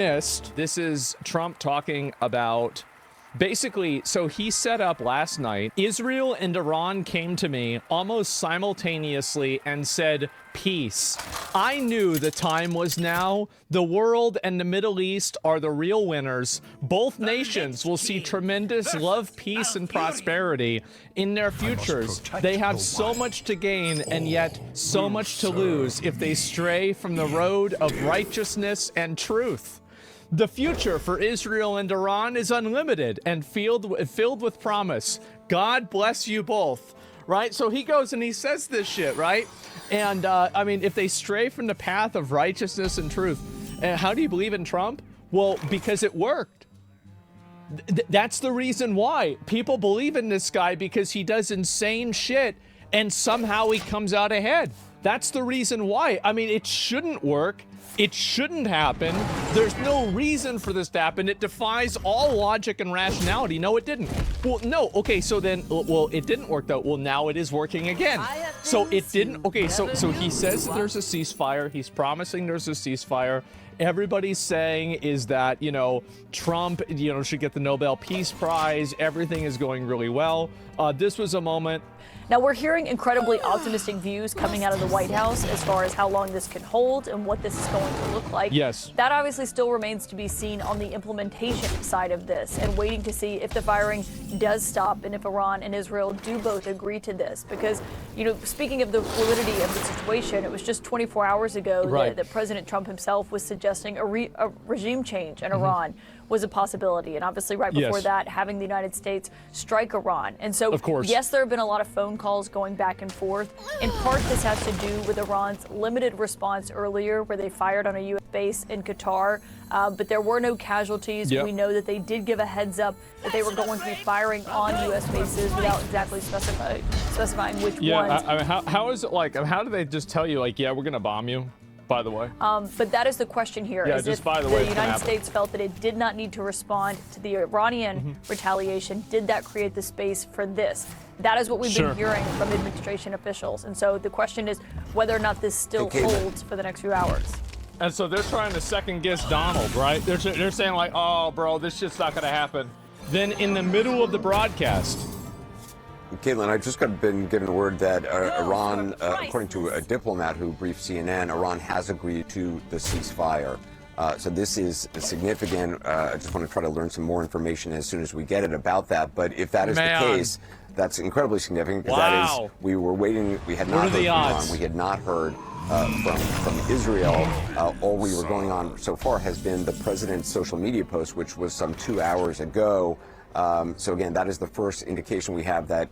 This is Trump talking about basically, so he set up last night, Israel and Iran came to me almost simultaneously and said, peace. I knew the time was now. The world and the Middle East are the real winners. Both nations will see tremendous love, peace, and prosperity in their futures. They have so much to gain and yet so much to lose if they stray from the road of righteousness and truth. The future for Israel and Iran is unlimited and filled with promise. God bless you both, right? So he goes and he says this shit, right? And I mean, if they stray from the path of righteousness and truth, how do you believe in Trump? Well, because it worked. That's the reason why people believe in this guy, because he does insane shit and somehow he comes out ahead. That's the reason why. I mean, it shouldn't work. It shouldn't happen. There's no reason for this to happen. It defies all logic and rationality. No, it didn't. Well, no. Okay, so then, well, it didn't work though. Well, now it is working again. So it didn't. Okay, so he says that there's a ceasefire. He's promising there's a ceasefire. Everybody's saying is that, you know, Trump, you know, should get the Nobel Peace Prize. Everything is going really well. This was a moment. Now, we're hearing incredibly optimistic views coming out of the White House as far as how long this can hold and what this is going to look like. Yes. That obviously still remains to be seen on the implementation side of this, and waiting to see if the firing does stop and if Iran and Israel do both agree to this. Because, you know, speaking of the fluidity of the situation, it was just 24 hours ago that President Trump himself was suggesting a regime change in Iran was a possibility. And obviously right before that, having the United States strike Iran. And so, of course, yes, there have been a lot of phone calls going back and forth. In part, this has to do with Iran's limited response earlier, where they fired on a U.S. base in Qatar, but there were no casualties. We know that they did give a heads up that they were going to be firing on U.S. bases without exactly specifying which ones. I mean, how is it like, how do they just tell you, like, yeah, we're going to bomb you? By the way. But that is the question here. Yeah, is just if by the way, the United States felt that it did not need to respond to the Iranian retaliation, did that create the space for this? That is what we've been hearing from administration officials. And so the question is whether or not this still holds for the next few hours. And so they're trying to second guess Donald, right? They're saying like, oh, bro, this shit's not going to happen. Then in the middle of the broadcast, Caitlin, I just been given word that Iran, according to a diplomat who briefed CNN, Iran has agreed to the ceasefire. So this is significant. I just want to try to learn some more information as soon as we get it about that. But if that is the case, that's incredibly significant, because that is, we were waiting. We had not heard from Iran. We had not heard from Israel. All we were going on so far has been the president's social media post, which was some 2 hours ago. So again, that is the first indication we have that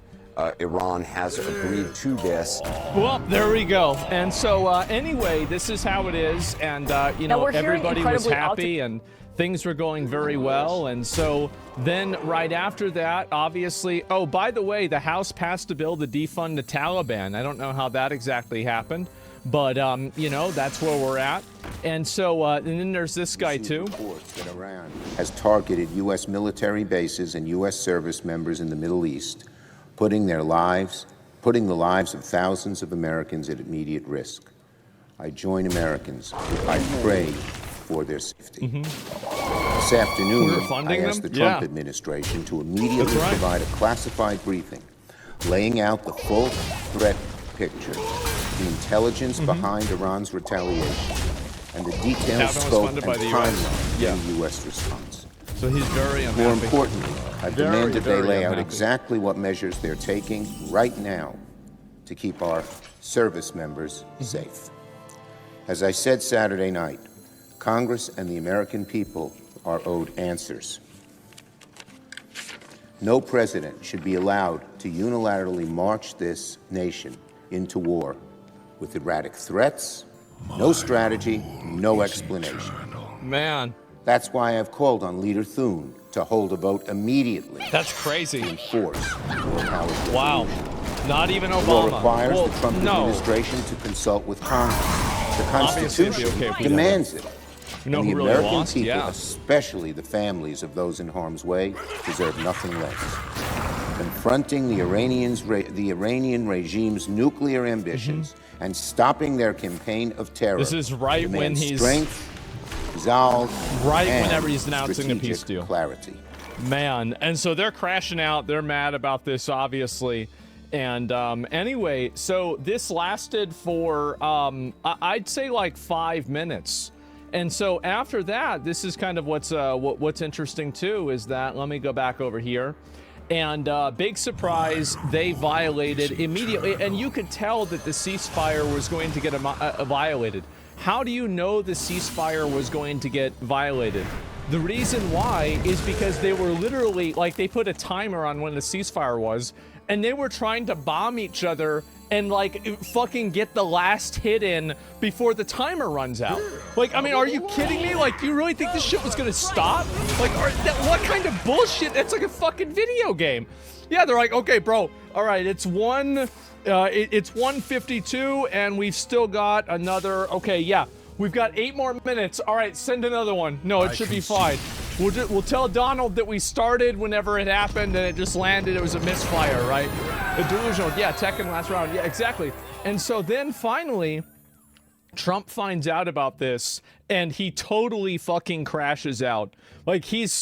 Iran has agreed to this. Well, there we go. And so anyway, this is how it is. And, you know, everybody was happy and things were going very well. And so then right after that, obviously, oh, by the way, the House passed a bill to defund the Taliban. I don't know how that exactly happened, but, you know, that's where we're at. And so and then there's this guy, too. Reports that Iran has targeted U.S. military bases and U.S. service members in the Middle East, putting the lives of thousands of Americans at immediate risk. I join Americans. I pray for their safety. This afternoon, I asked the Trump administration to immediately provide a classified briefing, laying out the full threat picture, the intelligence behind Iran's retaliation, and the detailed scope and timeline of the U.S. response. So he's very unhappy. More importantly, I've demanded they lay out exactly what measures they're taking right now to keep our service members safe. As I said Saturday night, Congress and the American people are owed answers. No president should be allowed to unilaterally march this nation into war with erratic threats, no strategy, no explanation. Man. That's why I've called on Leader Thune to hold a vote immediately. That's crazy. To enforce more powers. Wow. Not even Obama. The law requires the Trump administration to consult with Congress. The Constitution demands it. You know, and the really American people, especially the families of those in harm's way, deserve nothing less. Confronting the Iranian regime's nuclear ambitions and stopping their campaign of terror. This is right when he's strength, resolve, Right and whenever he's announcing the peace strategic deal. clarity. Man, and so they're crashing out. They're mad about this, obviously. And anyway, so this lasted for, I'd say like 5 minutes. And so after that, this is kind of what's interesting too, is that, let me go back over here. And big surprise, they violated immediately. And you could tell that the ceasefire was going to get violated. How do you know the ceasefire was going to get violated? The reason why is because they were literally, like, they put a timer on when the ceasefire was, and they were trying to bomb each other and, like, fucking get the last hit in before the timer runs out. Like, I mean, are you kidding me? Like, do you really think this shit was gonna stop? Like, what kind of bullshit? That's like a fucking video game. Yeah, they're like, okay, bro, all right, it's 1:52, and we've still got another, okay, yeah. We've got 8 more minutes. All right, send another one. No, it should be fine. We'll tell Donald that we started whenever it happened and it just landed. It was a misfire, right? A delusional. Yeah, Tekken last round. Yeah, exactly. And so then finally, Trump finds out about this and he totally fucking crashes out. Like, he's